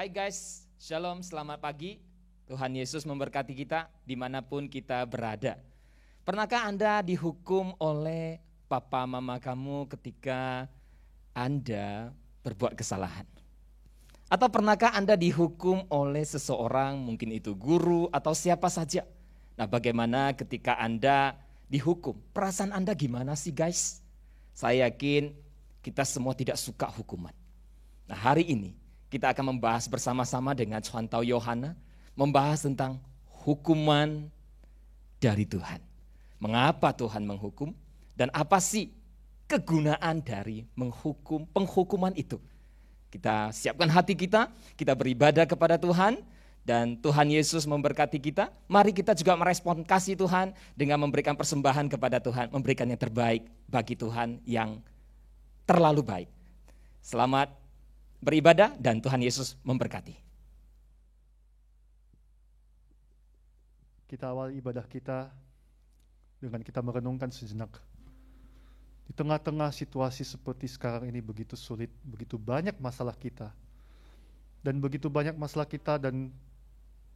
Hai guys, Shalom, selamat pagi. Tuhan Yesus memberkati kita dimanapun kita berada. Pernahkah Anda dihukum oleh papa mama kamu ketika Anda berbuat kesalahan? Atau pernahkah Anda dihukum oleh seseorang, mungkin itu guru atau siapa saja? Nah, bagaimana ketika Anda dihukum? Perasaan Anda gimana sih guys? Saya yakin kita semua tidak suka hukuman. Nah, hari ini kita akan membahas bersama-sama dengan Chantau Yohana, membahas tentang hukuman dari Tuhan. Mengapa Tuhan menghukum dan apa sih kegunaan dari penghukuman itu? Kita siapkan hati kita beribadah kepada Tuhan dan Tuhan Yesus memberkati kita. Mari kita juga merespon kasih Tuhan dengan memberikan persembahan kepada Tuhan, memberikan yang terbaik bagi Tuhan yang terlalu baik. Selamat beribadah dan Tuhan Yesus memberkati. Kita awal ibadah kita dengan kita merenungkan sejenak. Di tengah-tengah situasi seperti sekarang ini begitu sulit, begitu banyak masalah kita. Dan begitu banyak masalah kita dan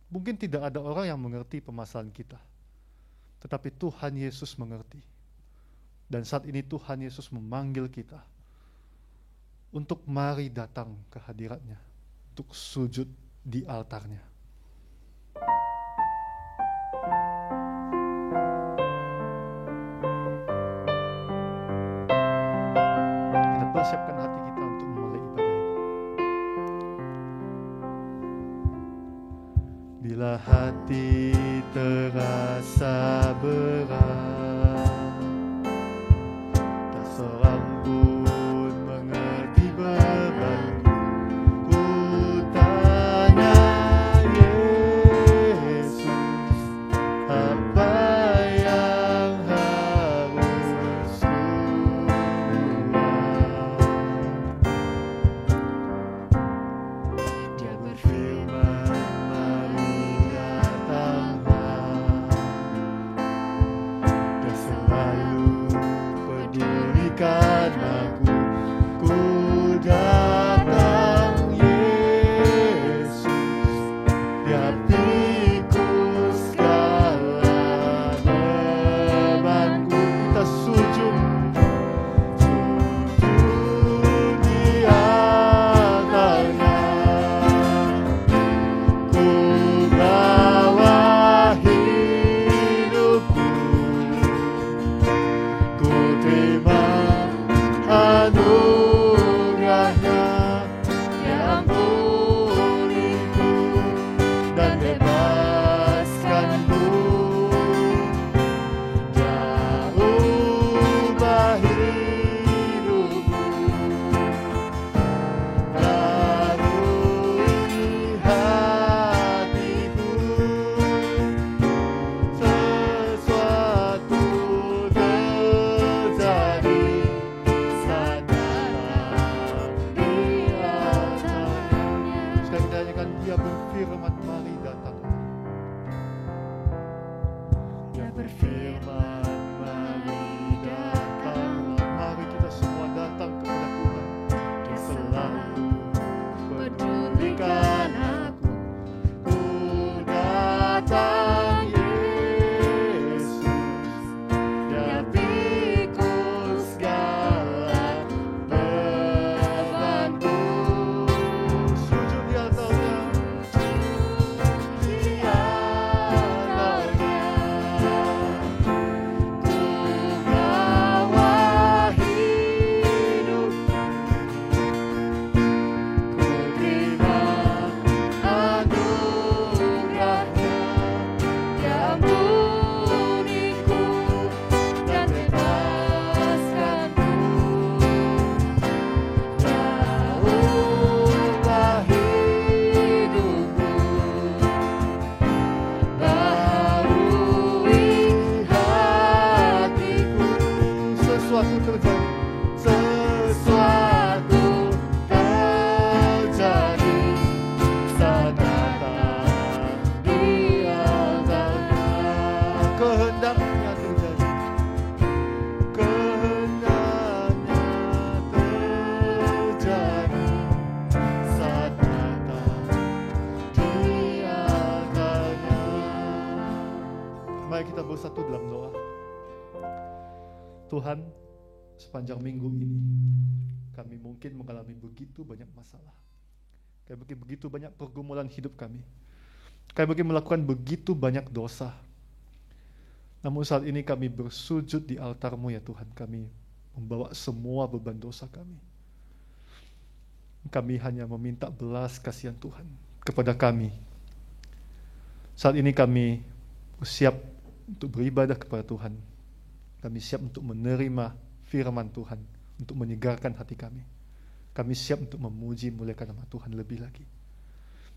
mungkin tidak ada orang yang mengerti permasalahan kita. Tetapi Tuhan Yesus mengerti. Dan saat ini Tuhan Yesus memanggil kita untuk mari datang ke hadiratnya, untuk sujud di altarnya. Kita persiapkan hati kita untuk memulai ibadah ini. Bila hati terasa berat, tak seorang pun mengerti bebanku. Ku tanya Yesus, apa yang harus ku buat? Dia berfirman, mari datanglah. Dia selalu pedulikan aku. Ku datang Yesus, Dia pikul segala bebanku. Kita sujud di altarnya. Ku bawa hidupku, ku terima anugerahnya. Dia ampuniku dan bebaskanku. Dia ubah hidupku, lalui hatiku. Sesuatu terjadi saat datang di altarnya. Sekarang kita nyanyikan, Dia berfirman, mari datang. Dia berfirman, mari datang. Mari kita semua datang kepada Tuhan. Dia selalu pedulikan aku. Ku datang Yesus, Dia pikul segala bebanku. Sujud di altarnya. mari kita bersatu dalam doa. Tuhan, sepanjang minggu ini kami mungkin mengalami begitu banyak masalah. Kami mungkin begitu banyak pergumulan hidup kami. Kami mungkin melakukan begitu banyak dosa. Namun saat ini kami bersujud di altar-Mu ya Tuhan. Kami membawa semua beban dosa kami. Kami hanya meminta belas kasihan Tuhan kepada kami. Saat ini kami siap untuk beribadah kepada Tuhan. Kami siap untuk menerima firman Tuhan, untuk menyegarkan hati kami. Kami siap untuk memuji muliakan nama Tuhan lebih lagi.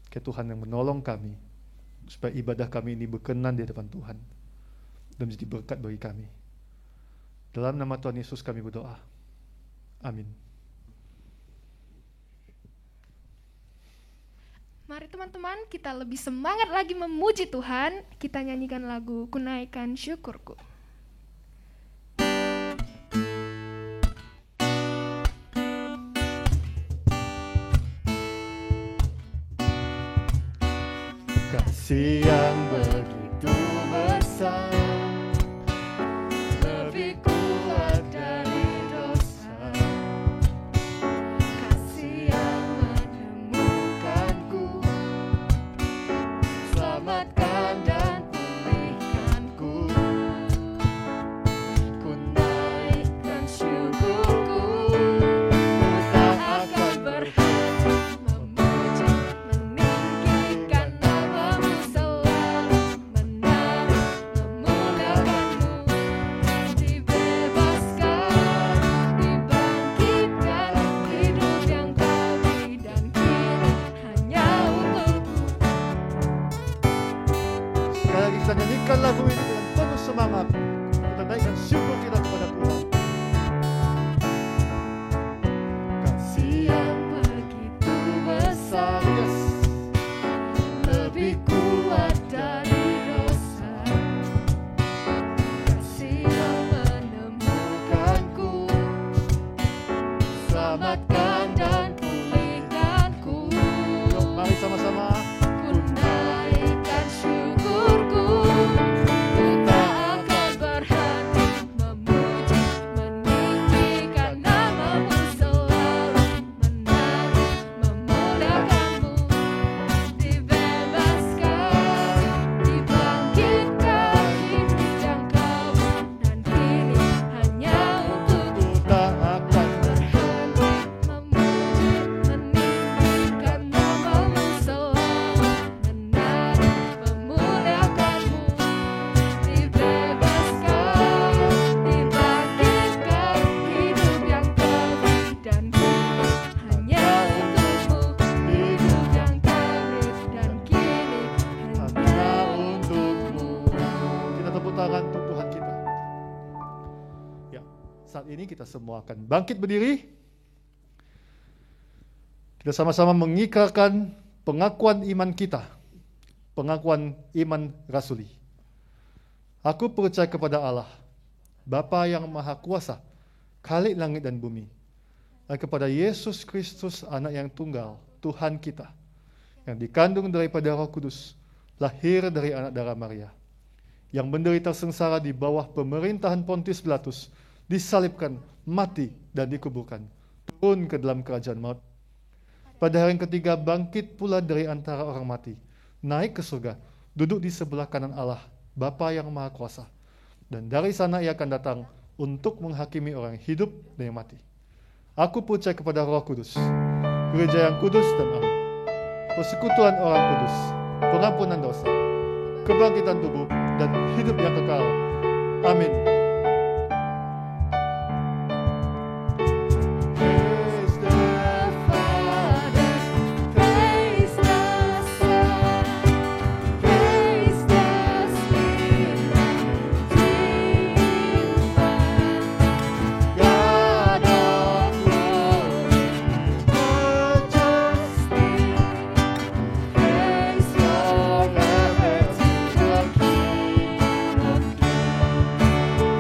Ke Tuhan yang menolong kami, supaya ibadah kami ini berkenan di hadapan Tuhan dan menjadi berkat bagi kami. Dalam nama Tuhan Yesus kami berdoa. Amin. Mari teman-teman, kita lebih semangat lagi memuji Tuhan. Kita nyanyikan lagu Kunaikan Syukurku. Kasih yang begitu besar, lebih kuat dari dosa. Kasih yang menemukanku, selamatkan dan pulihkanku. Ku naikkan syukurku, ku tak akan berhenti memuji, meninggikan nama-Mu selalu, menari, memuliakan-Mu. Dibebaskan, dibangkitkan, hidup yang Kau beri dan kini hanya untuk-Mu. Sekali lagi kita nyanyikan lagu ini dengan penuh semangat. Kita naikkan syukur kita kepada Tuhan. Kasih yang begitu besar, yes, lebih kuat dari dosa. Kasih yang menemukanku, selamatkan dan pulihkanku. Yuk, mari sama-sama. Ku naikkan syukurku, ku tak akan berhenti memuji, meninggikan nama-Mu selalu, menari, memuliakan-Mu. Dibebaskan, dibangkitkan, hidup yang Kau beri dan kini hanya untuk-Mu. Tak akan berhenti memuji, meninggikan nama-Mu selalu, menari, memuliakan-Mu. Dibebaskan, dibangkitkan, hidup yang Kau beri dan kini hanya untuk-Mu. Hidup yang Kau beri dan kini hanya untuk-Mu. Kita tepuk tangan untuk Tuhan kita. Ya, saat ini kita semua akan bangkit berdiri. Kita sama-sama mengikrarkan pengakuan iman kita, pengakuan iman rasuli. Aku percaya kepada Allah, Bapa yang Maha Kuasa, Khalik langit dan bumi, dan kepada Yesus Kristus, Anak yang tunggal, Tuhan kita, yang dikandung daripada Roh Kudus, lahir dari anak darah Maria, yang menderita sengsara di bawah pemerintahan Pontius Pilatus, disalibkan, mati, dan dikuburkan, turun ke dalam kerajaan maut. Pada hari yang ketiga bangkit pula dari antara orang mati, naik ke surga, duduk di sebelah kanan Allah, Bapa yang Maha Kuasa. Dan dari sana Ia akan datang untuk menghakimi orang yang hidup dan yang mati. Aku percaya kepada Roh Kudus, gereja yang kudus dan am, persekutuan orang kudus, pengampunan dosa, kebangkitan tubuh, dan hidup yang kekal. Amin. Praise the Father, praise the Son, praise the Spirit, God of glory, majesty, praise forever to the King of Kings.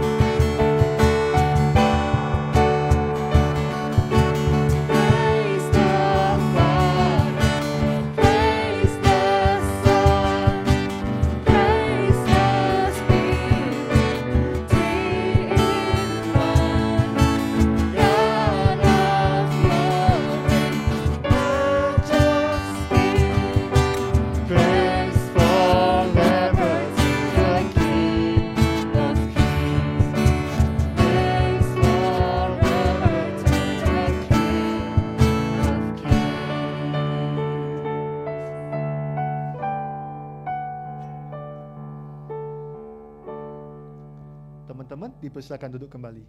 teman-teman dipersilakan duduk kembali.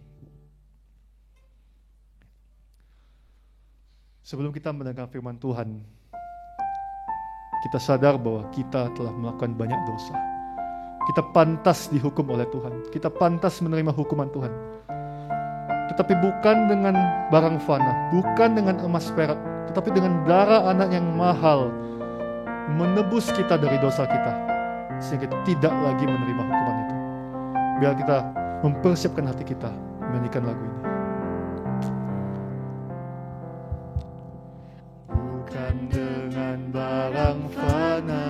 Sebelum kita mendengar firman Tuhan, kita sadar bahwa kita telah melakukan banyak dosa. Kita pantas dihukum oleh Tuhan. Kita pantas menerima hukuman Tuhan. Tetapi bukan dengan barang fana, bukan dengan emas perak, tetapi dengan darah anak yang mahal, menebus kita dari dosa kita, sehingga tidak lagi menerima hukuman itu. Biar kita mempersiapkan hati kita menyanyikan lagu ini. Bukan dengan barang fana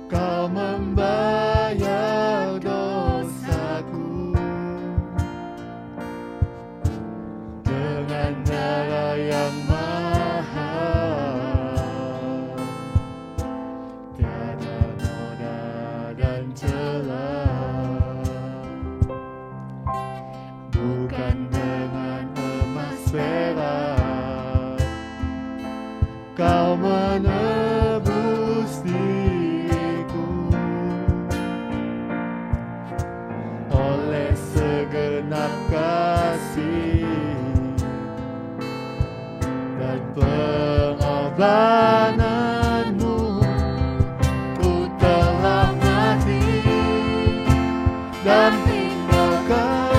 Kau membayar dosaku, dengan darah yang mahal, tiada noda dan celah. Bukan dengan emas perak Kau menebus diriku, oleh segenap kasih dan pengorbananmu, ku telah mati dan tinggalkan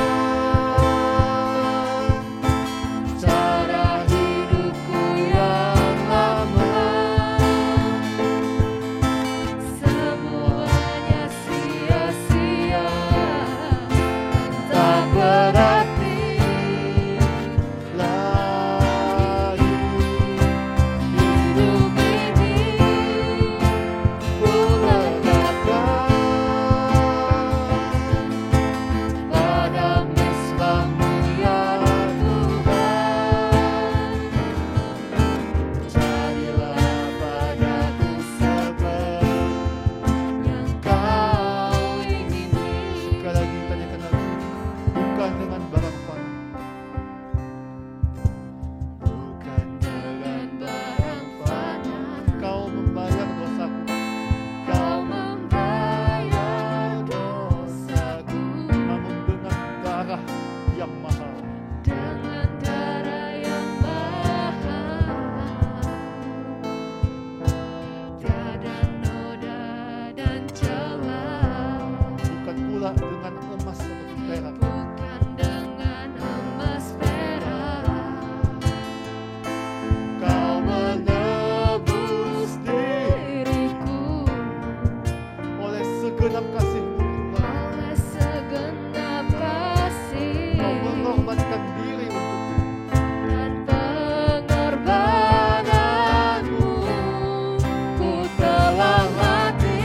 cara hidupku yang lama. Semuanya sia-sia, Tak berarti lagi hidup ini, ku letakkan pada mesbah-Mu ya Tuhan. Jadilah padaku seperti yang Kau ingini. Sekali lagi tanyakan lagi, bukan dengan barang fana, bukan dengan barang fana Kau membayar dosaku, Kau membayar dosaku, namun dengan darah yang mahal. dengan darah yang mahal, tiada noda dan celah. Bukan pula dengan emas atau perak, Bukan dengan emas perak, Kau menebus diriku oleh segenap kasih-Mu Tuhan. oleh segenap kasih Kau mengorbankan diri untukku, dan pengorbananmu, ku telah mati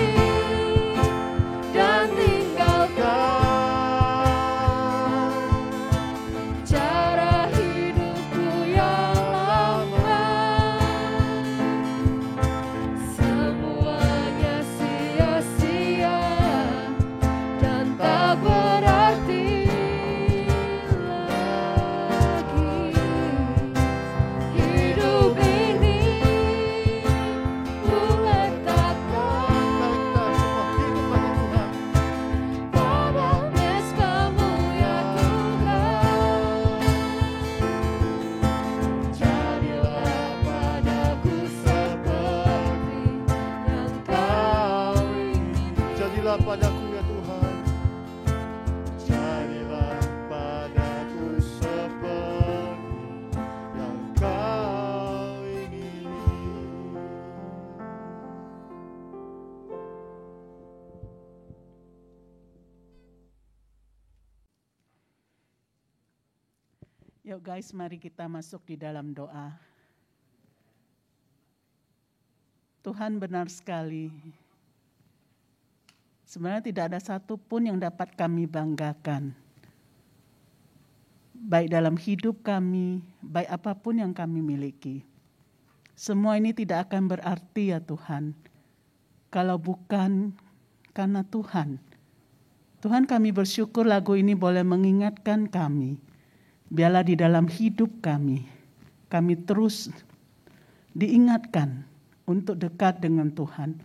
dan tinggalkan cara hidupku yang lama. Semuanya sia-sia dan tak berarti lagi. Hidup ini ku letakkan pada mesbah-Mu ya Tuhan. Jadilah padaku seperti yang Kau ingini. jadilah padaku ya Tuhan, jadilah padaku seperti yang Kau ingini. Yuk guys, mari kita masuk di dalam doa. Tuhan benar sekali. Sebenarnya tidak ada satupun yang dapat kami banggakan. Baik dalam hidup kami, baik apapun yang kami miliki. Semua ini tidak akan berarti ya Tuhan, kalau bukan karena Tuhan. Tuhan, kami bersyukur lagu ini boleh mengingatkan kami. Biarlah di dalam hidup kami terus diingatkan untuk dekat dengan Tuhan,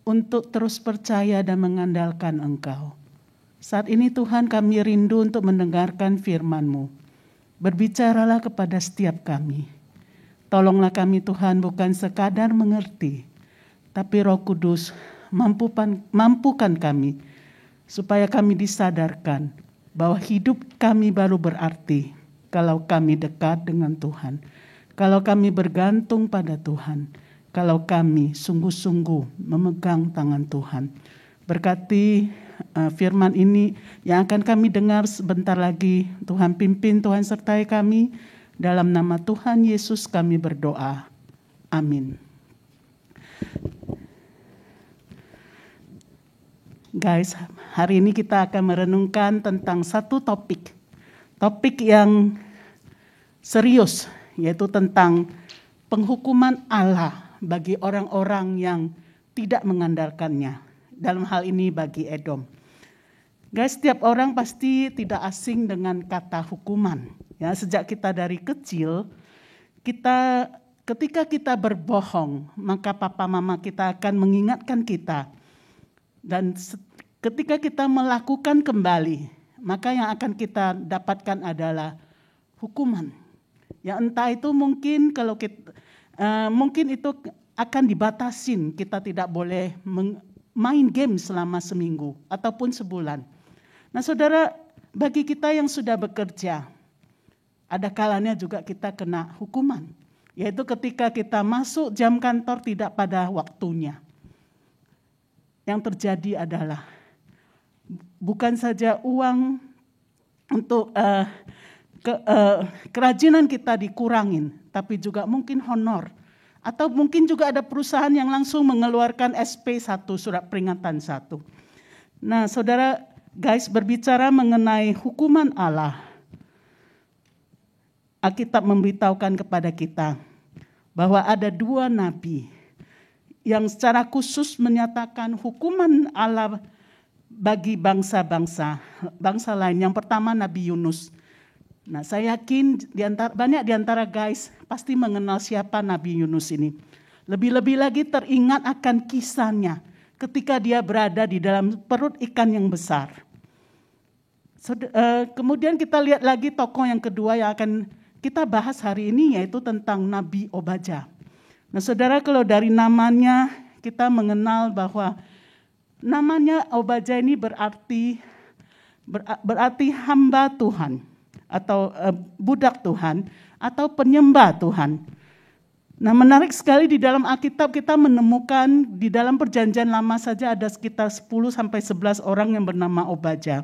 untuk terus percaya dan mengandalkan Engkau. Saat ini Tuhan kami rindu untuk mendengarkan firman-Mu. Berbicaralah kepada setiap kami. Tolonglah kami Tuhan bukan sekadar mengerti, tapi Roh Kudus mampukan kami supaya kami disadarkan bahwa hidup kami baru berarti kalau kami dekat dengan Tuhan, kalau kami bergantung pada Tuhan, kalau kami sungguh-sungguh memegang tangan Tuhan. Berkati firman ini yang akan kami dengar sebentar lagi. Tuhan pimpin, Tuhan sertai kami. Dalam nama Tuhan Yesus kami berdoa. Amin. Guys, hari ini kita akan merenungkan tentang satu topik. Topik yang serius, yaitu tentang penghukuman Allah bagi orang-orang yang tidak mengandalkannya. Dalam hal ini bagi Edom. Guys, setiap orang pasti tidak asing dengan kata hukuman. Ya, sejak kita dari kecil, ketika kita berbohong, maka papa mama kita akan mengingatkan kita. Dan ketika kita melakukan kembali, maka yang akan kita dapatkan adalah hukuman. Ya, entah itu mungkin mungkin itu akan dibatasin, kita tidak boleh main game selama seminggu ataupun sebulan. Nah, saudara, bagi kita yang sudah bekerja, ada kalanya juga kita kena hukuman, yaitu ketika kita masuk jam kantor tidak pada waktunya. Yang terjadi adalah bukan saja uang untuk kerajinan kita dikurangin, tapi juga mungkin honor. Atau mungkin juga ada perusahaan yang langsung mengeluarkan SP1, surat peringatan 1. Nah, saudara, guys, berbicara mengenai hukuman Allah, Alkitab memberitahukan kepada kita bahwa ada 2 nabi yang secara khusus menyatakan hukuman Allah bagi bangsa lain. Yang pertama Nabi Yunus. Nah, saya yakin banyak di antara guys pasti mengenal siapa Nabi Yunus ini. Lebih-lebih lagi teringat akan kisahnya ketika dia berada di dalam perut ikan yang besar. Kemudian kita lihat lagi tokoh yang kedua yang akan kita bahas hari ini, yaitu tentang Nabi Obadja. Nah, saudara, kalau dari namanya kita mengenal bahwa namanya Obadja ini berarti hamba Tuhan atau budak Tuhan atau penyembah Tuhan. Nah, menarik sekali di dalam Alkitab kita menemukan di dalam Perjanjian Lama saja ada sekitar 10-11 orang yang bernama Obadja.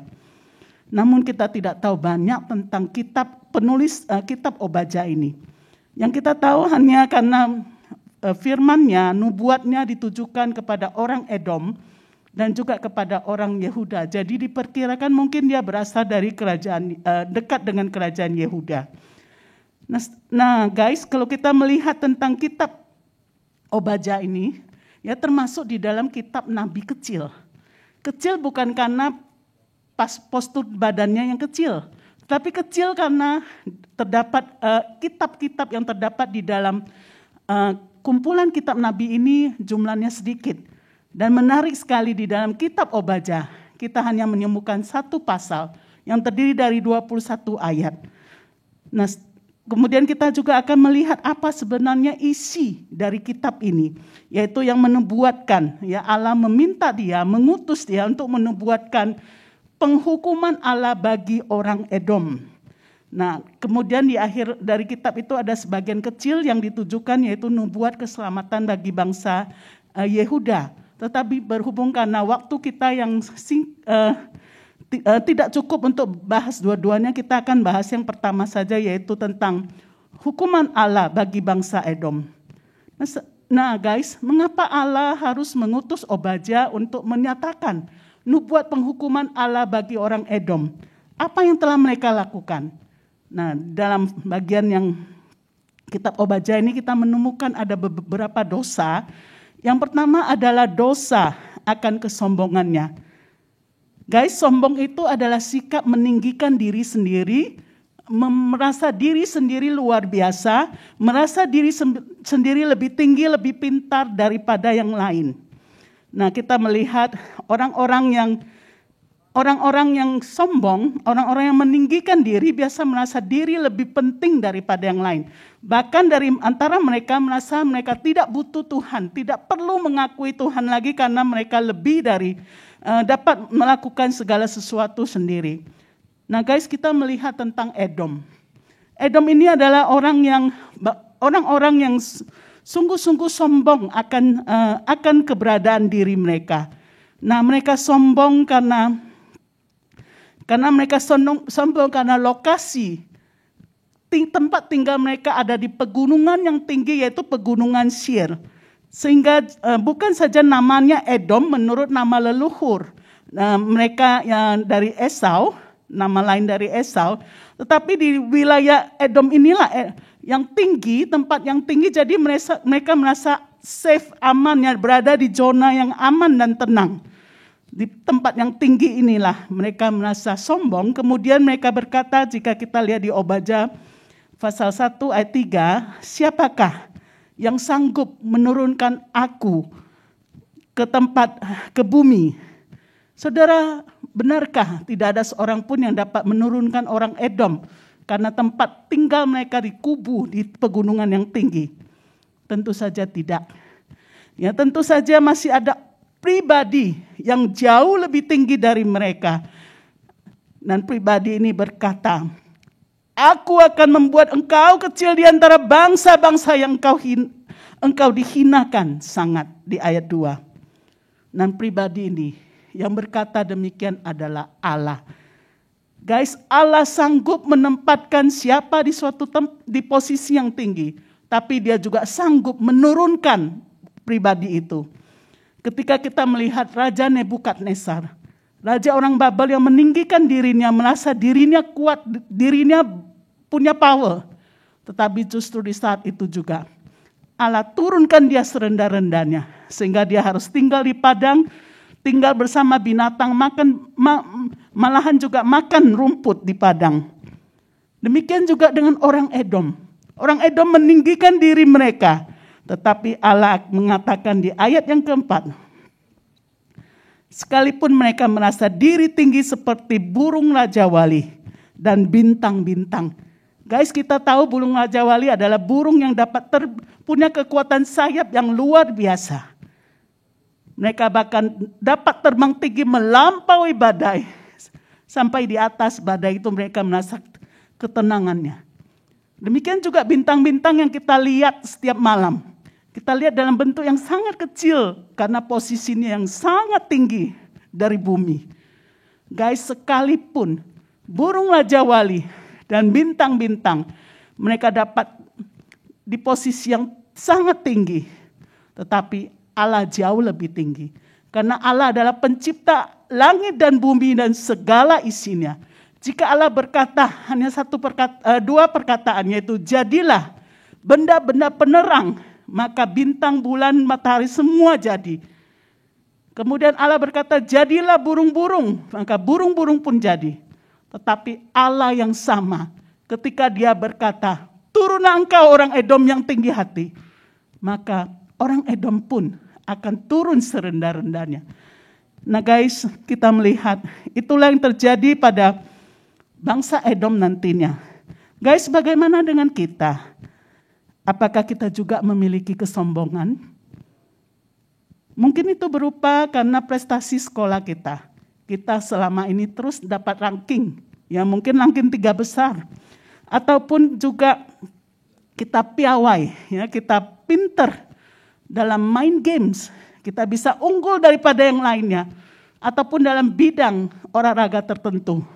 Namun kita tidak tahu banyak tentang penulis kitab Obadja ini. Yang kita tahu hanya karena firman-Nya, nubuatnya ditujukan kepada orang Edom dan juga kepada orang Yehuda. Jadi diperkirakan mungkin dia berasal dari kerajaan dekat dengan kerajaan Yehuda. Nah, guys, kalau kita melihat tentang kitab Obadja ini, ya termasuk di dalam kitab nabi kecil. Kecil bukan karena postur badannya yang kecil, tapi kecil karena terdapat kitab-kitab yang terdapat di dalam kumpulan kitab nabi ini jumlahnya sedikit. Dan menarik sekali di dalam kitab Obadja, kita hanya menemukan 1 pasal yang terdiri dari 21 ayat. Nah, kemudian kita juga akan melihat apa sebenarnya isi dari kitab ini, yaitu yang menubuatkan, ya Allah mengutus dia untuk menubuatkan penghukuman Allah bagi orang Edom. Nah, kemudian di akhir dari kitab itu ada sebagian kecil yang ditujukan, yaitu nubuat keselamatan bagi bangsa Yehuda. Tetapi berhubung karena waktu kita yang tidak cukup untuk bahas dua-duanya, kita akan bahas yang pertama saja, yaitu tentang hukuman Allah bagi bangsa Edom. Nah guys, mengapa Allah harus mengutus Obadja untuk menyatakan nubuat penghukuman Allah bagi orang Edom? Apa yang telah mereka lakukan? Nah, dalam bagian yang kitab Obadja ini kita menemukan ada beberapa dosa. Yang pertama adalah dosa akan kesombongannya. Guys, sombong itu adalah sikap meninggikan diri sendiri, merasa diri sendiri luar biasa, merasa diri sendiri lebih tinggi, lebih pintar daripada yang lain. Nah, kita melihat orang-orang yang orang-orang yang sombong, orang-orang yang meninggikan diri biasa merasa diri lebih penting daripada yang lain. Bahkan dari antara mereka merasa mereka tidak butuh Tuhan, tidak perlu mengakui Tuhan lagi karena mereka lebih dari dapat melakukan segala sesuatu sendiri. Nah guys, kita melihat tentang Edom. Edom ini adalah orang-orang yang sungguh-sungguh sombong akan keberadaan diri mereka. Nah mereka sombong karena mereka sombong karena lokasi tempat tinggal mereka ada di pegunungan yang tinggi, yaitu pegunungan Seir. Sehingga bukan saja namanya Edom menurut nama leluhur mereka yang dari Esau, nama lain dari Esau, tetapi di wilayah Edom inilah yang tinggi, tempat yang tinggi, jadi mereka merasa safe, aman, berada di zona yang aman dan tenang. Di tempat yang tinggi inilah mereka merasa sombong. Kemudian mereka berkata, jika kita lihat di Obadya pasal 1 ayat 3, siapakah yang sanggup menurunkan aku ke bumi? Saudara, benarkah tidak ada seorang pun yang dapat menurunkan orang Edom karena tempat tinggal mereka di kubu di pegunungan yang tinggi? Tentu saja tidak. Ya, tentu saja masih ada pribadi yang jauh lebih tinggi dari mereka. Dan pribadi ini berkata, aku akan membuat engkau kecil di antara bangsa-bangsa yang engkau dihinakan sangat, di ayat 2. Dan pribadi ini yang berkata demikian adalah Allah. Guys, Allah sanggup menempatkan siapa di posisi yang tinggi, tapi dia juga sanggup menurunkan pribadi itu. Ketika kita melihat Raja Nebukadnezar, raja orang Babel yang meninggikan dirinya, merasa dirinya kuat, dirinya punya power. Tetapi justru di saat itu juga Allah turunkan dia serendah-rendahnya, sehingga dia harus tinggal di padang, tinggal bersama binatang, malahan juga makan rumput di padang. Demikian juga dengan orang Edom. Orang Edom meninggikan diri mereka. Tetapi Allah mengatakan di ayat yang keempat, sekalipun mereka merasa diri tinggi seperti burung rajawali dan bintang-bintang. Guys, kita tahu burung rajawali adalah burung yang dapat punya kekuatan sayap yang luar biasa. Mereka bahkan dapat terbang tinggi melampaui badai. Sampai di atas badai itu mereka merasa ketenangannya. Demikian juga bintang-bintang yang kita lihat setiap malam. Kita lihat dalam bentuk yang sangat kecil karena posisinya yang sangat tinggi dari bumi. Guys, sekalipun burung rajawali dan bintang-bintang mereka dapat di posisi yang sangat tinggi, tetapi Allah jauh lebih tinggi. Karena Allah adalah pencipta langit dan bumi dan segala isinya. Jika Allah berkata hanya dua perkataan, yaitu jadilah benda-benda penerang, maka bintang, bulan, matahari semua jadi. Kemudian Allah berkata, jadilah burung-burung, maka burung-burung pun jadi. Tetapi Allah yang sama, ketika dia berkata, turunlah engkau orang Edom yang tinggi hati, maka orang Edom pun akan turun serendah-rendahnya. Nah guys, kita melihat itulah yang terjadi pada bangsa Edom nantinya. Guys, bagaimana dengan kita? Apakah kita juga memiliki kesombongan? Mungkin itu berupa karena prestasi sekolah kita. Kita selama ini terus dapat ranking, ya mungkin ranking 3 besar. Ataupun juga kita piawai, ya kita pinter dalam main games. Kita bisa unggul daripada yang lainnya. Ataupun dalam bidang olahraga tertentu.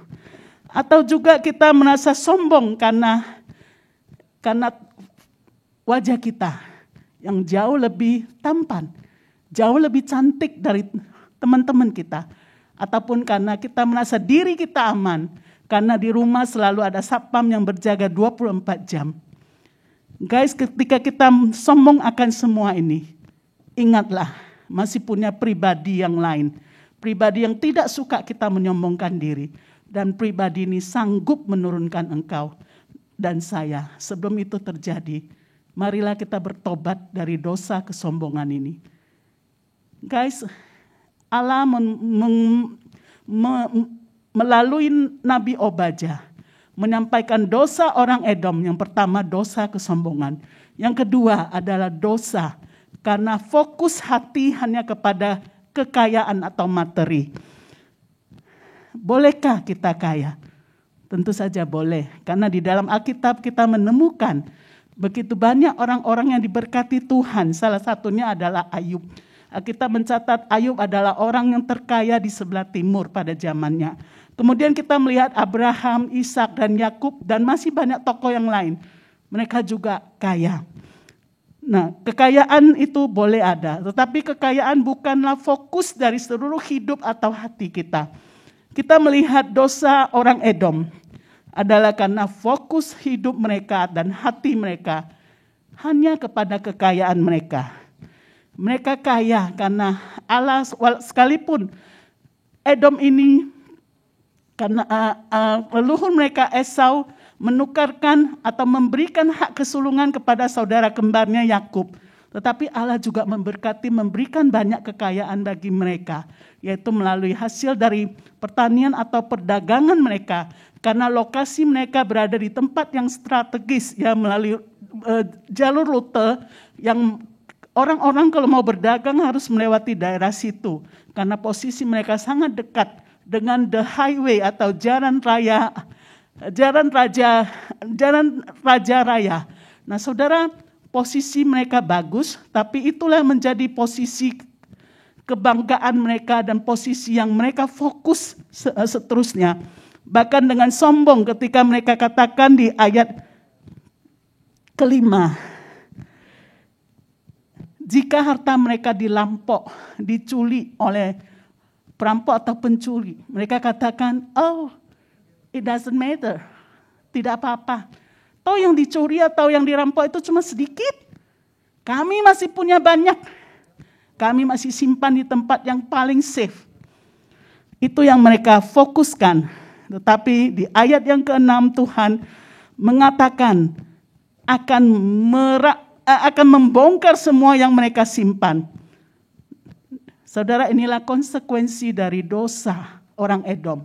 Atau juga kita merasa sombong karena wajah kita yang jauh lebih tampan, jauh lebih cantik dari teman-teman kita. Ataupun karena kita merasa diri kita aman, karena di rumah selalu ada satpam yang berjaga 24 jam. Guys, ketika kita sombong akan semua ini, ingatlah masih punya pribadi yang lain. Pribadi yang tidak suka kita menyombongkan diri. Dan pribadi ini sanggup menurunkan engkau dan saya. Sebelum itu terjadi, marilah kita bertobat dari dosa kesombongan ini. Guys, Allah melalui Nabi Obadya menyampaikan dosa orang Edom. Yang pertama dosa kesombongan. Yang kedua adalah dosa karena fokus hati hanya kepada kekayaan atau materi. Bolehkah kita kaya? Tentu saja boleh. Karena di dalam Alkitab kita menemukan begitu banyak orang-orang yang diberkati Tuhan. Salah satunya adalah Ayub. Kita mencatat Ayub adalah orang yang terkaya di sebelah timur pada zamannya. Kemudian kita melihat Abraham, Ishak, dan Yakub, dan masih banyak tokoh yang lain. Mereka juga kaya. Nah, kekayaan itu boleh ada, tetapi kekayaan bukanlah fokus dari seluruh hidup atau hati kita. Kita melihat dosa orang Edom adalah karena fokus hidup mereka dan hati mereka hanya kepada kekayaan mereka. Mereka kaya karena Allah, sekalipun Edom ini, karena leluhur mereka Esau menukarkan atau memberikan hak kesulungan kepada saudara kembarnya Yakub. Tetapi Allah juga memberkati, memberikan banyak kekayaan bagi mereka, yaitu melalui hasil dari pertanian atau perdagangan mereka. Karena lokasi mereka berada di tempat yang strategis, ya, melalui jalur rute yang orang-orang kalau mau berdagang harus melewati daerah situ. Karena posisi mereka sangat dekat dengan the highway atau jalan raja raya. Nah, saudara, posisi mereka bagus, tapi itulah menjadi posisi kebanggaan mereka dan posisi yang mereka fokus seterusnya. Bahkan dengan sombong ketika mereka katakan di ayat kelima, jika harta mereka dirampok, dicuri oleh perampok atau pencuri, mereka katakan, oh, it doesn't matter, tidak apa-apa. Toh yang dicuri atau yang dirampok itu cuma sedikit. Kami masih punya banyak. Kami masih simpan di tempat yang paling safe. Itu yang mereka fokuskan. Tetapi di ayat yang ke-6 Tuhan mengatakan akan membongkar semua yang mereka simpan. Saudara, inilah konsekuensi dari dosa orang Edom.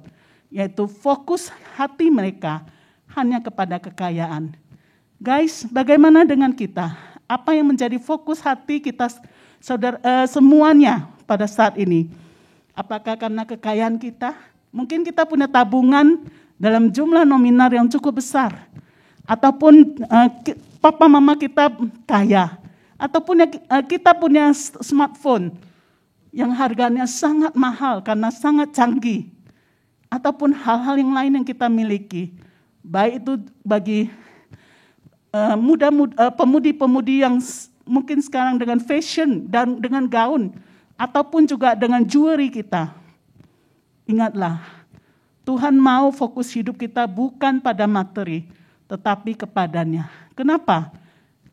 Yaitu fokus hati mereka hanya kepada kekayaan. Guys, bagaimana dengan kita? Apa yang menjadi fokus hati kita, saudara, semuanya pada saat ini? Apakah karena kekayaan kita? Mungkin kita punya tabungan dalam jumlah nominal yang cukup besar. Ataupun papa mama kita kaya. Ataupun kita punya smartphone yang harganya sangat mahal karena sangat canggih. Ataupun hal-hal yang lain yang kita miliki. Baik itu bagi pemudi-pemudi yang mungkin sekarang dengan fashion dan dengan gaun, ataupun juga dengan jewelry kita. Ingatlah, Tuhan mau fokus hidup kita bukan pada materi, tetapi kepadanya. Kenapa?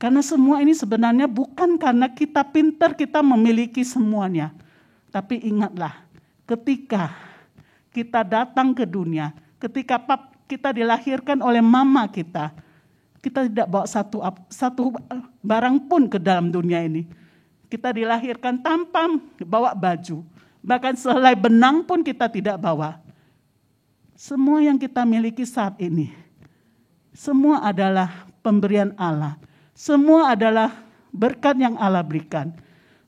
Karena semua ini sebenarnya bukan karena kita pintar, kita memiliki semuanya. Tapi ingatlah, ketika kita datang ke dunia, ketika kita dilahirkan oleh mama kita tidak bawa satu barang pun ke dalam dunia ini. Kita dilahirkan tanpa bawa baju. Bahkan sehelai benang pun kita tidak bawa. Semua yang kita miliki saat ini, semua adalah pemberian Allah. Semua adalah berkat yang Allah berikan.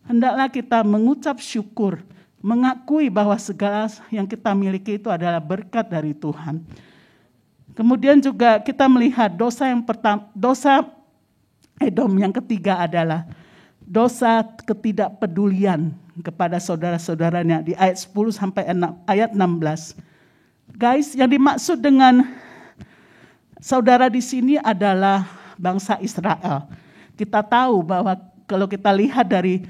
Hendaklah kita mengucap syukur, mengakui bahwa segala yang kita miliki itu adalah berkat dari Tuhan. Kemudian juga kita melihat dosa Edom yang ketiga adalah dosa ketidakpedulian kepada saudara-saudaranya di ayat 10 sampai ayat 16. Guys, yang dimaksud dengan saudara di sini adalah bangsa Israel. Kita tahu bahwa kalau kita lihat dari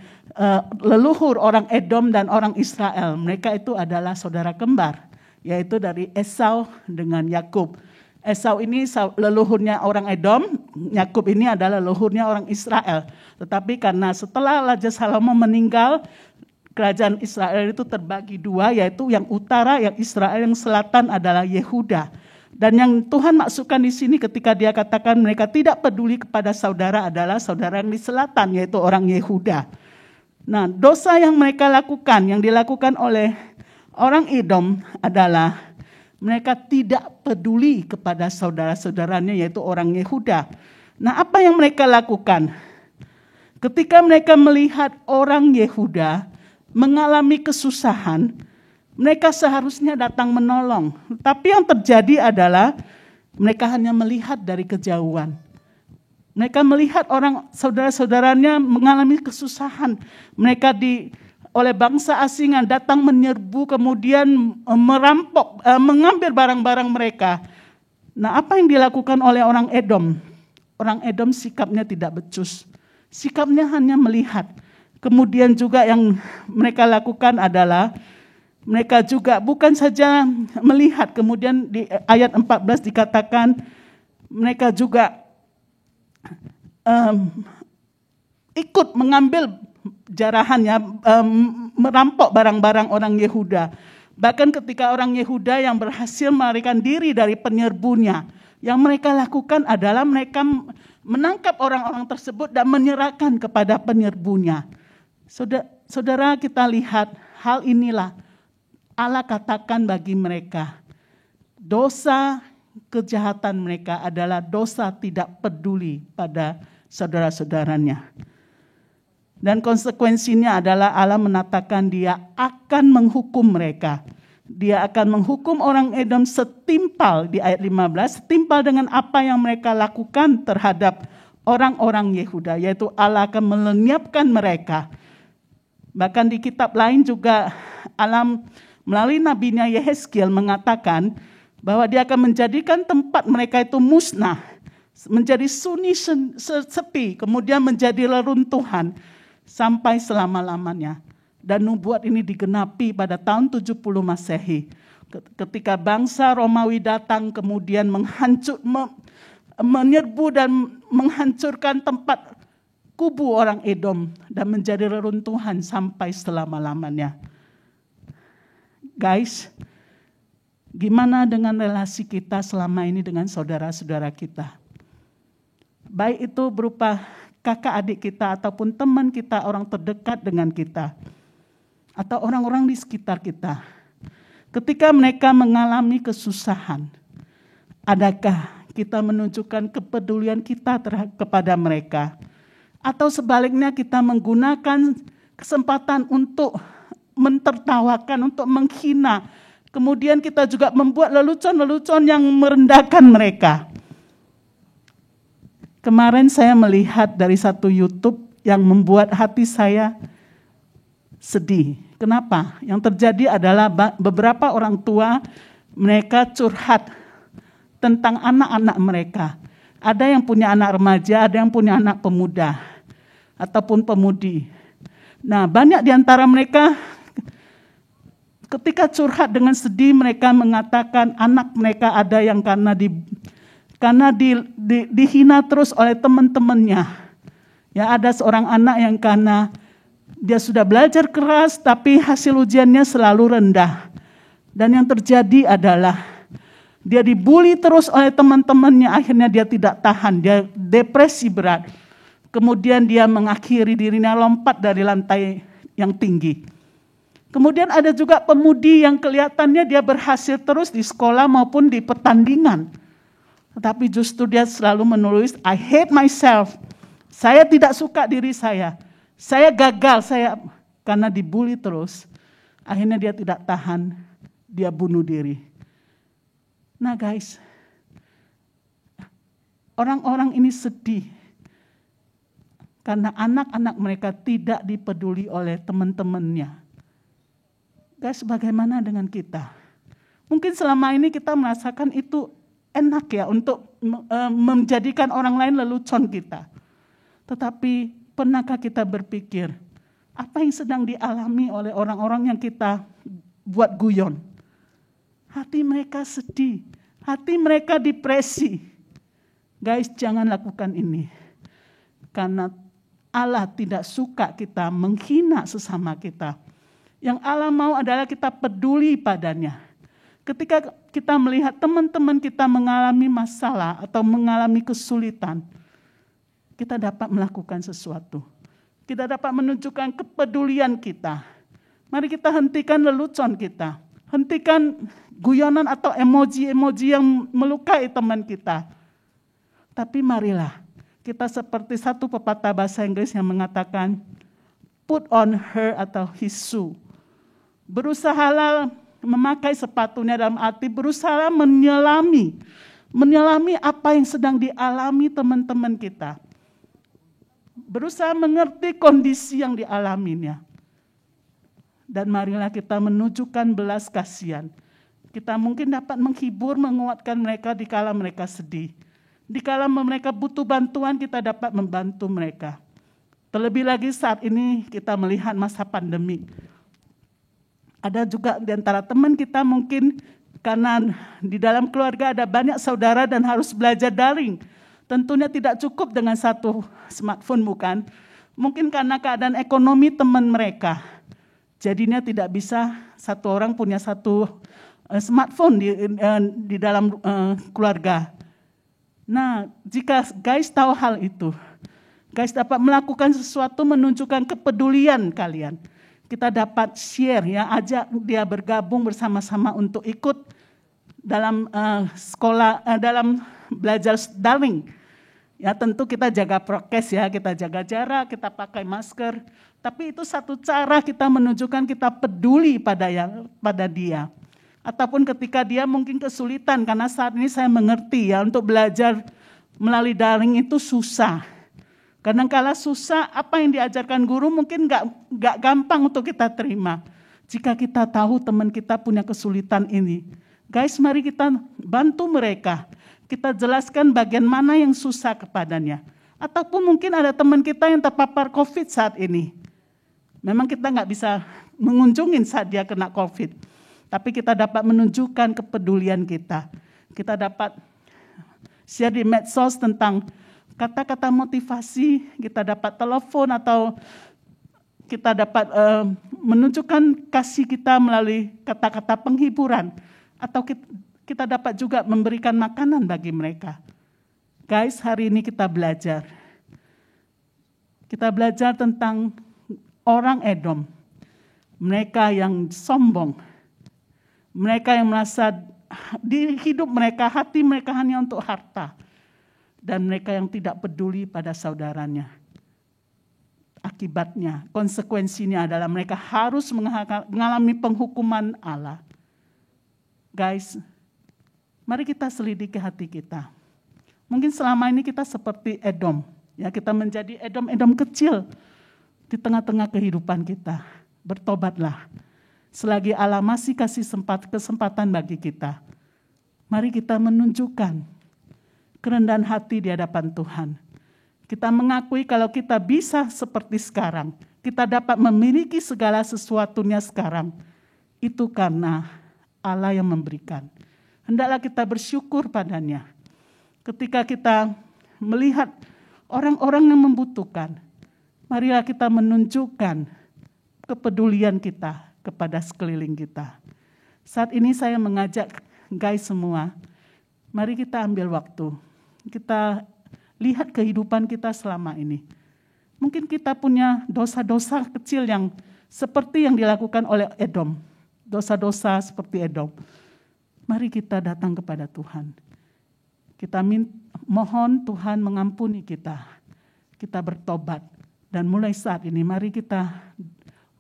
leluhur orang Edom dan orang Israel, mereka itu adalah saudara kembar, yaitu dari Esau dengan Yakub. Esau ini leluhurnya orang Edom, Yakub ini adalah leluhurnya orang Israel. Tetapi karena setelah Raja Salomo meninggal, kerajaan Israel itu terbagi dua, yaitu yang utara, yang Israel, yang selatan adalah Yehuda. Dan yang Tuhan maksudkan di sini ketika dia katakan mereka tidak peduli kepada saudara adalah saudara yang di selatan, yaitu orang Yehuda. Nah, dosa yang mereka lakukan, yang dilakukan oleh Orang Edom adalah mereka tidak peduli kepada saudara-saudaranya yaitu orang Yehuda. Nah, apa yang mereka lakukan? Ketika mereka melihat orang Yehuda mengalami kesusahan, mereka seharusnya datang menolong. Tapi yang terjadi adalah mereka hanya melihat dari kejauhan. Mereka melihat orang saudara-saudaranya mengalami kesusahan. Mereka oleh bangsa asingan datang menyerbu, kemudian merampok, mengambil barang-barang mereka. Nah, apa yang dilakukan oleh orang Edom? Orang Edom sikapnya tidak becus. Sikapnya hanya melihat. Kemudian juga yang mereka lakukan adalah mereka juga bukan saja melihat. Kemudian di ayat 14 dikatakan mereka juga ikut mengambil jarahannya, merampok barang-barang orang Yehuda. Bahkan ketika orang Yehuda yang berhasil melarikan diri dari penyerbunya, yang mereka lakukan adalah mereka menangkap orang-orang tersebut dan menyerahkan kepada penyerbunya. Saudara, kita lihat hal inilah Allah katakan bagi mereka. Dosa kejahatan mereka adalah dosa tidak peduli pada saudara-saudaranya. Dan konsekuensinya adalah Allah menatakan Dia akan menghukum mereka. Dia akan menghukum orang Edom setimpal di ayat 15, setimpal dengan apa yang mereka lakukan terhadap orang-orang Yehuda, yaitu Allah akan melenyapkan mereka. Bahkan di kitab lain juga Allah melalui nabinya Yehezkiel mengatakan bahwa Dia akan menjadikan tempat mereka itu musnah, menjadi sunyi sepi, kemudian menjadi reruntuhan sampai selama-lamanya. Dan nubuat ini digenapi pada tahun 70 Masehi. Ketika bangsa Romawi datang kemudian menyerbu dan menghancurkan tempat kubu orang Edom dan menjadi reruntuhan sampai selama-lamanya. Guys, gimana dengan relasi kita selama ini dengan saudara-saudara kita? Baik itu berupa kakak adik kita ataupun teman kita, orang terdekat dengan kita, atau orang-orang di sekitar kita. Ketika mereka mengalami kesusahan, adakah kita menunjukkan kepedulian kita kepada mereka? Atau sebaliknya kita menggunakan kesempatan untuk mentertawakan, untuk menghina. Kemudian kita juga membuat lelucon-lelucon yang merendahkan mereka. Kemarin saya melihat dari satu YouTube yang membuat hati saya sedih. Kenapa? Yang terjadi adalah beberapa orang tua mereka curhat tentang anak-anak mereka. Ada yang punya anak remaja, ada yang punya anak pemuda ataupun pemudi. Nah, banyak di antara mereka ketika curhat dengan sedih mereka mengatakan anak mereka ada yang karena dihina terus oleh teman-temannya. Ya, ada seorang anak yang karena dia sudah belajar keras tapi hasil ujiannya selalu rendah. Dan yang terjadi adalah dia dibully terus oleh teman-temannya, akhirnya dia tidak tahan, dia depresi berat. Kemudian dia mengakhiri dirinya lompat dari lantai yang tinggi. Kemudian ada juga pemudi yang kelihatannya dia berhasil terus di sekolah maupun di pertandingan. Tetapi justru dia selalu menulis, I hate myself. Saya tidak suka diri saya. Saya gagal, karena dibully terus. Akhirnya dia tidak tahan, dia bunuh diri. Nah guys, orang-orang ini sedih. Karena anak-anak mereka tidak dipeduli oleh teman-temannya. Guys, bagaimana dengan kita? Mungkin selama ini kita merasakan itu enak ya untuk menjadikan orang lain lelucon kita. Tetapi pernahkah kita berpikir, apa yang sedang dialami oleh orang-orang yang kita buat guyon? Hati mereka sedih, hati mereka depresi. Guys, jangan lakukan ini. Karena Allah tidak suka kita menghina sesama kita. Yang Allah mau adalah kita peduli padanya. Ketika kita melihat teman-teman kita mengalami masalah atau mengalami kesulitan, kita dapat melakukan sesuatu. Kita dapat menunjukkan kepedulian kita. Mari kita hentikan lelucon kita. Hentikan guyonan atau emoji-emoji yang melukai teman kita. Tapi marilah kita seperti satu pepatah bahasa Inggris yang mengatakan, put on her atau his shoe. Berusahalah memakai sepatunya, dalam arti berusaha menyelami apa yang sedang dialami teman-teman kita. Berusaha mengerti kondisi yang dialaminya. Dan marilah kita menunjukkan belas kasihan. Kita mungkin dapat menghibur, menguatkan mereka di kala mereka sedih. Di kala mereka butuh bantuan, kita dapat membantu mereka. Terlebih lagi saat ini kita melihat masa pandemi. Ada juga di antara teman kita mungkin karena di dalam keluarga ada banyak saudara dan harus belajar daring. Tentunya tidak cukup dengan satu smartphone, bukan? Mungkin karena keadaan ekonomi teman mereka. Jadinya tidak bisa satu orang punya satu smartphone di dalam keluarga. Nah, jika guys tahu hal itu, guys dapat melakukan sesuatu menunjukkan kepedulian kalian. Kita dapat share, ya, ajak dia bergabung bersama-sama untuk ikut dalam sekolah, dalam belajar daring. Ya, tentu kita jaga prokes, ya, kita jaga jarak, kita pakai masker. Tapi itu satu cara kita menunjukkan kita peduli pada dia. Ataupun ketika dia mungkin kesulitan, karena saat ini saya mengerti, ya, untuk belajar melalui daring itu susah. Kadang-kala susah, apa yang diajarkan guru mungkin nggak gampang untuk kita terima. Jika kita tahu teman kita punya kesulitan ini, guys, mari kita bantu mereka. Kita jelaskan bagian mana yang susah kepadanya. Ataupun mungkin ada teman kita yang terpapar COVID saat ini. Memang kita nggak bisa mengunjungin saat dia kena COVID. Tapi kita dapat menunjukkan kepedulian kita. Kita dapat share di medsos tentang kata-kata motivasi, kita dapat telepon atau kita dapat menunjukkan kasih kita melalui kata-kata penghiburan. Atau kita dapat juga memberikan makanan bagi mereka. Guys, hari ini kita belajar. Kita belajar tentang orang Edom. Mereka yang sombong. Mereka yang merasa di hidup mereka, hati mereka hanya untuk harta. Dan mereka yang tidak peduli pada saudaranya. Akibatnya, konsekuensinya adalah mereka harus mengalami penghukuman Allah. Guys, mari kita selidiki hati kita. Mungkin selama ini kita seperti Edom. Ya, kita menjadi Edom kecil di tengah-tengah kehidupan kita. Bertobatlah. Selagi Allah masih kasih kesempatan bagi kita. Mari kita menunjukkan kerendahan hati di hadapan Tuhan. Kita mengakui kalau kita bisa seperti sekarang, kita dapat memiliki segala sesuatunya sekarang, itu karena Allah yang memberikan. Hendaklah kita bersyukur padanya. Ketika kita melihat orang-orang yang membutuhkan, marilah kita menunjukkan kepedulian kita kepada sekeliling kita. Saat ini saya mengajak guys semua, mari kita ambil waktu. Kita lihat kehidupan kita selama ini. Mungkin kita punya dosa-dosa kecil yang seperti yang dilakukan oleh Edom. Dosa-dosa seperti Edom. Mari kita datang kepada Tuhan. Kita mohon Tuhan mengampuni kita. Kita bertobat. Dan mulai saat ini mari kita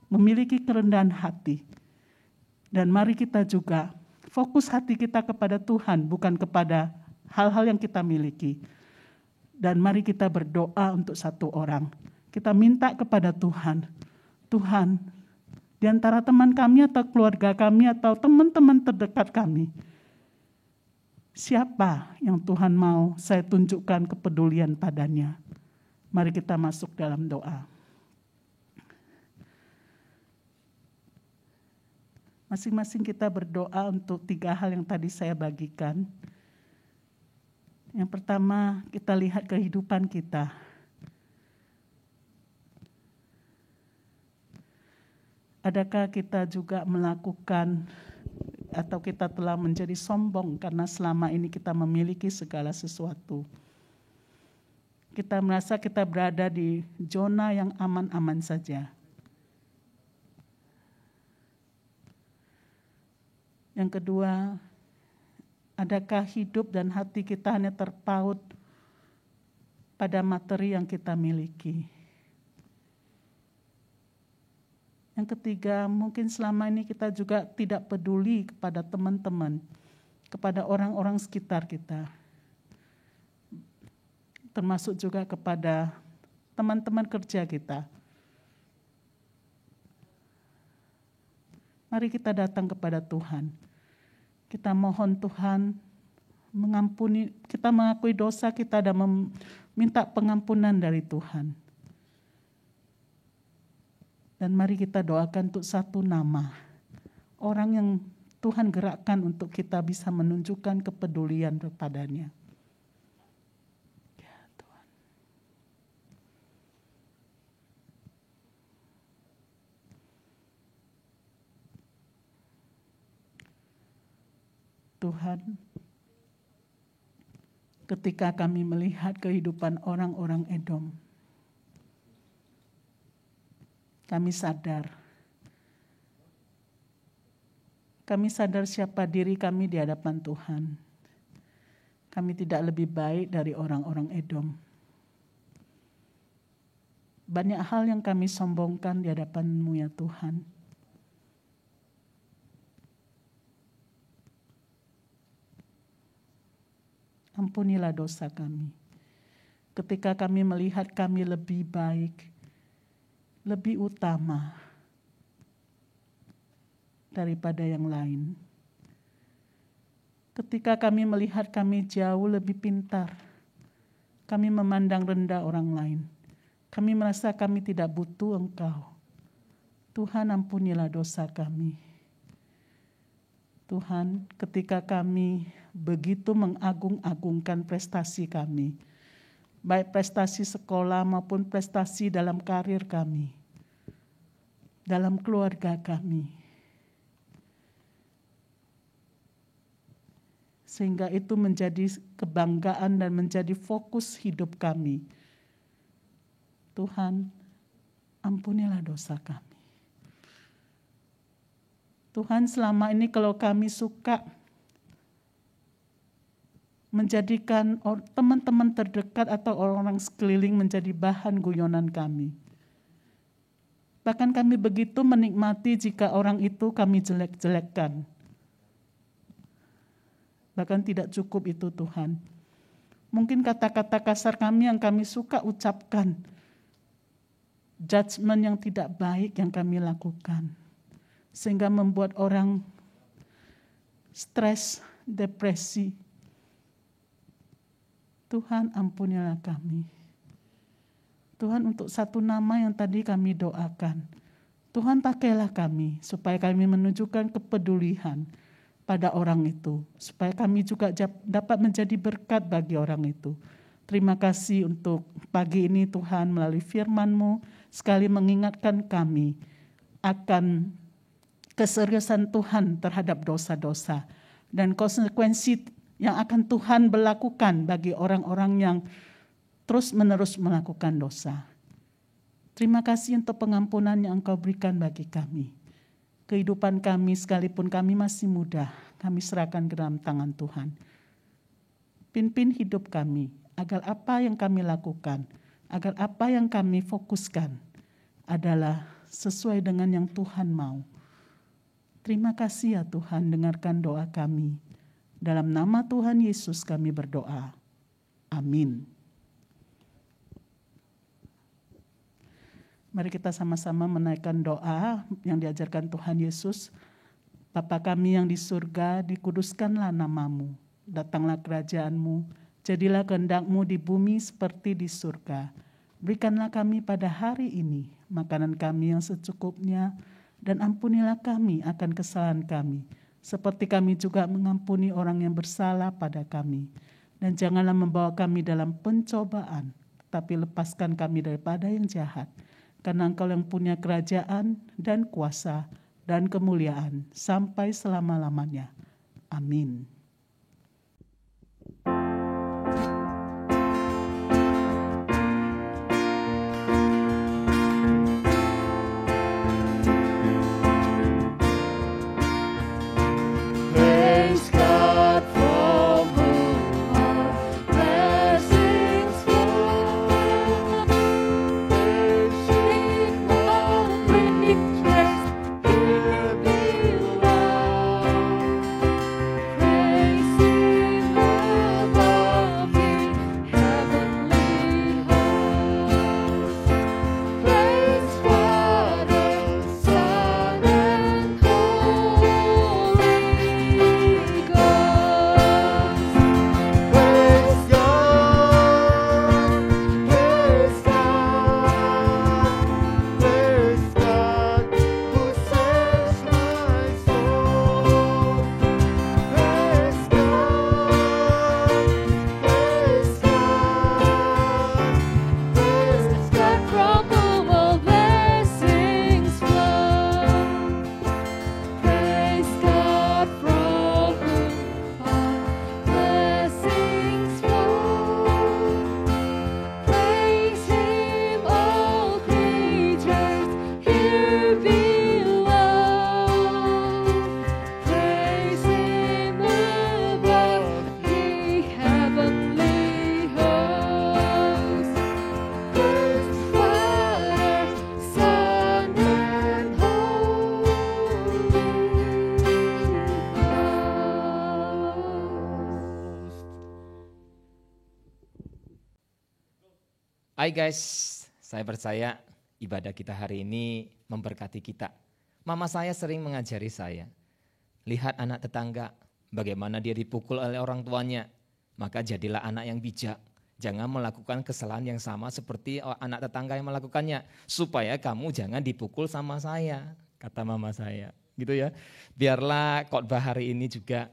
memiliki kerendahan hati. Dan mari kita juga fokus hati kita kepada Tuhan, bukan kepada hal-hal yang kita miliki. Dan mari kita berdoa untuk satu orang. Kita minta kepada Tuhan. Tuhan, di antara teman kami atau keluarga kami atau teman-teman terdekat kami, siapa yang Tuhan mau saya tunjukkan kepedulian padanya? Mari kita masuk dalam doa. Masing-masing kita berdoa untuk 3 hal yang tadi saya bagikan. Yang pertama, kita lihat kehidupan kita. Adakah kita juga melakukan atau kita telah menjadi sombong karena selama ini kita memiliki segala sesuatu. Kita merasa kita berada di zona yang aman-aman saja. Yang kedua, adakah hidup dan hati kita hanya terpaut pada materi yang kita miliki? Yang ketiga, mungkin selama ini kita juga tidak peduli kepada teman-teman, kepada orang-orang sekitar kita, termasuk juga kepada teman-teman kerja kita. Mari kita datang kepada Tuhan. Kita mohon Tuhan mengampuni, kita mengakui dosa kita dan meminta pengampunan dari Tuhan. Dan mari kita doakan untuk satu nama, orang yang Tuhan gerakkan untuk kita bisa menunjukkan kepedulian kepadanya. Ya Tuhan. Tuhan, ketika kami melihat kehidupan orang-orang Edom, kami sadar siapa diri kami di hadapan Tuhan. Kami tidak lebih baik dari orang-orang Edom. Banyak hal yang kami sombongkan di hadapan-Mu ya Tuhan. Ampunilah dosa kami. Ketika kami melihat kami lebih baik, lebih utama daripada yang lain. Ketika kami melihat kami jauh lebih pintar, kami memandang rendah orang lain. Kami merasa kami tidak butuh Engkau. Tuhan, ampunilah dosa kami. Tuhan, ketika kami begitu mengagung-agungkan prestasi kami, baik prestasi sekolah maupun prestasi dalam karir kami, dalam keluarga kami. Sehingga itu menjadi kebanggaan dan menjadi fokus hidup kami. Tuhan, ampunilah dosa kami. Tuhan, selama ini kalau kami suka menjadikan teman-teman terdekat atau orang-orang sekeliling menjadi bahan guyonan kami. Bahkan kami begitu menikmati jika orang itu kami jelek-jelekkan. Bahkan tidak cukup itu Tuhan. Mungkin kata-kata kasar kami yang kami suka ucapkan. Judgment yang tidak baik yang kami lakukan. Sehingga membuat orang stres, depresi. Tuhan, ampunilah kami. Tuhan, untuk satu nama yang tadi kami doakan, Tuhan pakailah kami supaya kami menunjukkan kepedulian pada orang itu, supaya kami juga dapat menjadi berkat bagi orang itu. Terima kasih untuk pagi ini Tuhan, melalui firman-Mu sekali mengingatkan kami akan keseriusan Tuhan terhadap dosa-dosa dan konsekuensi yang akan Tuhan berlakukan bagi orang-orang yang terus-menerus melakukan dosa. Terima kasih untuk pengampunan yang Engkau berikan bagi kami. Kehidupan kami sekalipun kami masih muda, kami serahkan ke dalam tangan Tuhan. Pimpin hidup kami, agar apa yang kami lakukan, agar apa yang kami fokuskan adalah sesuai dengan yang Tuhan mau. Terima kasih ya Tuhan, dengarkan doa kami. Dalam nama Tuhan Yesus kami berdoa. Amin. Mari kita sama-sama menaikkan doa yang diajarkan Tuhan Yesus. Bapa kami yang di surga, dikuduskanlah nama-Mu. Datanglah kerajaan-Mu, jadilah kehendak-Mu di bumi seperti di surga. Berikanlah kami pada hari ini makanan kami yang secukupnya, dan ampunilah kami akan kesalahan kami, seperti kami juga mengampuni orang yang bersalah pada kami. Dan janganlah membawa kami dalam pencobaan, tapi lepaskan kami daripada yang jahat. Karena Engkau yang punya kerajaan dan kuasa dan kemuliaan sampai selama-lamanya. Amin. Hai guys, saya percaya ibadah kita hari ini memberkati kita. Mama saya sering mengajari saya, lihat anak tetangga, bagaimana dia dipukul oleh orang tuanya, maka jadilah anak yang bijak. Jangan melakukan kesalahan yang sama seperti anak tetangga yang melakukannya, supaya kamu jangan dipukul sama saya, kata mama saya. Gitu ya. Biarlah khotbah hari ini juga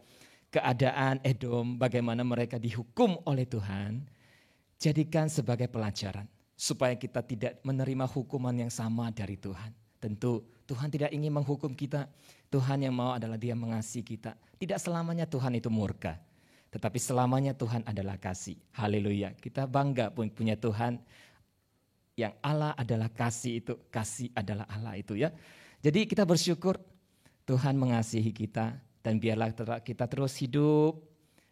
keadaan Edom, bagaimana mereka dihukum oleh Tuhan, jadikan sebagai pelajaran supaya kita tidak menerima hukuman yang sama dari Tuhan. Tentu Tuhan tidak ingin menghukum kita. Tuhan yang mau adalah Dia mengasihi kita. Tidak selamanya Tuhan itu murka, tetapi selamanya Tuhan adalah kasih. Haleluya. Kita bangga punya Tuhan yang Allah adalah kasih itu. Kasih adalah Allah itu ya. Jadi kita bersyukur Tuhan mengasihi kita, dan biarlah kita terus hidup,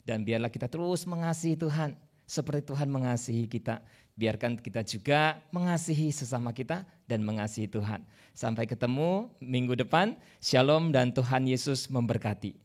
dan biarlah kita terus mengasihi Tuhan. Seperti Tuhan mengasihi kita, biarkan kita juga mengasihi sesama kita dan mengasihi Tuhan. Sampai ketemu minggu depan. Shalom dan Tuhan Yesus memberkati.